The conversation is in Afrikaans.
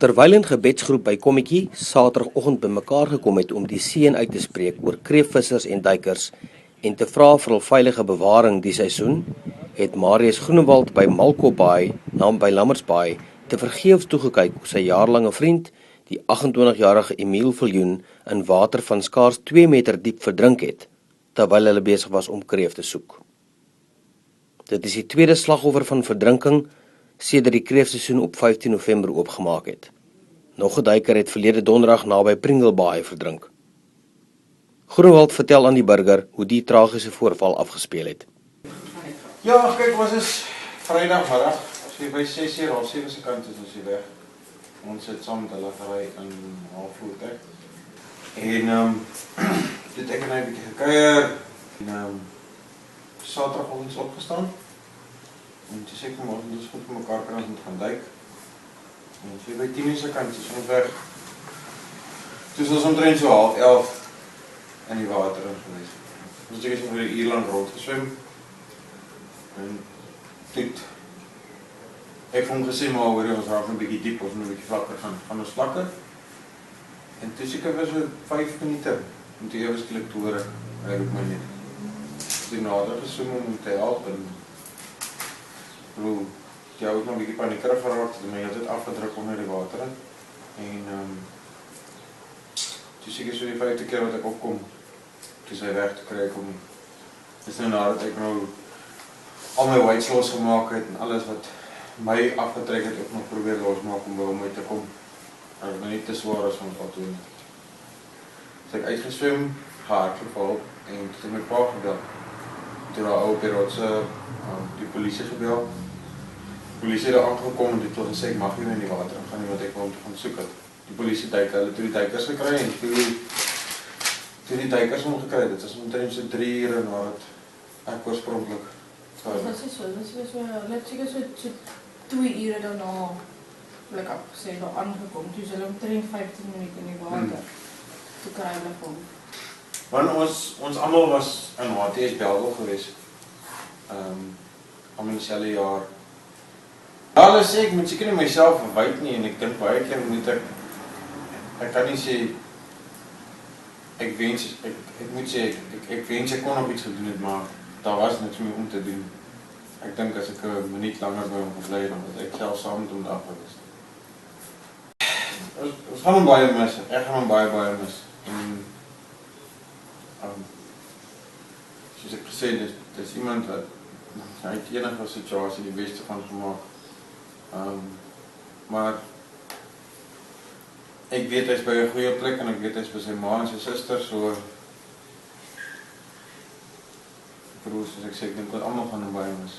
Terwyl 'n gebedsgroep by Kommetjie Saterdagoggend bymekaar gekom het om die seën uit te spreek oor kreefvissers en duikers en te vra vir hul veilige bewaring die seisoen, het Marius Groenewald by Malco Bay, naby Lammertsbaai, tevergeefs toegekyk hoe sy jaarlange vriend, die 28-jarige Emile Viljoen, in water van skaars 2 meter diep verdrink het, terwyl hulle besig was om kreef te soek. Dit is die tweede slagoffer van verdrinking sedert die kreefseisoen op 15 November oopgemaak het. Nog 'n duiker het verlede donderdag naby Pringle Bay verdrink. Groenewald vertel aan die burger hoe die tragiese voorval afgespeel het. Ja, kyk, was is Vrydagmiddag, as jy by 6:00 of 7 se kant is ons hier weg. Ons sit saam met hulle gery in halfvoertuig. En dit ek en hy 'n bietjie gekuier en Saterdag ons opgestaan. En toe sê ek maar ons goed vir mekaar kan ons moet gaan duik. En so by 10:00 se kant is ons weg. Toe is ons omtrent so 11:30 in die water in gewees. Ons het oor 'n uur lank rondgeswem. En dit ek het hom gesê maar hoor ons raak 'n bietjie diep, ons moet 'n bietjie vlakker gaan ons vlakker. En toe seker was so 5 minute en toe ewe skielik hoor ek hy roep my net. Toe nader geswem om te help en jy het nog 'n bietjie paniekerig geraak, maar jy het dit afgedruk onder die water in. En toe seker so die 5de keer wat ek opkom, toe sy weg te kry kom. Dis nou nadat ek nou al my weights losgemaak het en alles wat my afgetrek het ook nog probeer losmaak om by hom uit te kom. Dat het nie te swaar is om wat te doen. So ek uitgeswem, hardgeval en toe my pa gebel. Toe daar ou op die rotse die polisie gebel. Die polisie het daar aangekom en het gesê ek mag nie in die water gaan nie, want ek wil om te gaan soek het. Die polisie duik, hulle toe die duikers gekry en toe die duikers hom gekry het, dit was omtrent so 3 ure nadat ek oorspronklik dit was net seker so 2 ure daarna blik afgesê daar aangekom, toe is hulle omtrent 15 minute in die water, toe kry hulle hom. Want ons almal was in HTS Bellville gewees, al in dieselfde jaar. Ja, hulle sê ek moet seker nie myself verwyd nie en ek dink baie keer moet ek kan nie sê ek moet sê ek wens ek kon nog iets gedoen het, maar daar was niks meer om te doen. Ek dink as ek 'n minuut langer by hom gebly het, dan was ek self saam met hom daar gewees. Ons gaan hom baie mis, ek gaan hom baie mis. En soos ek gesê het, dit is iemand wat hy het enige situasie die beste van gemaak. Maar ek weet hy is by 'n goeie plek en ek weet hy is by sy ma en sy suster, so ek bedoel, soos ek sê, ek dink dat almal gaan hom baie mis.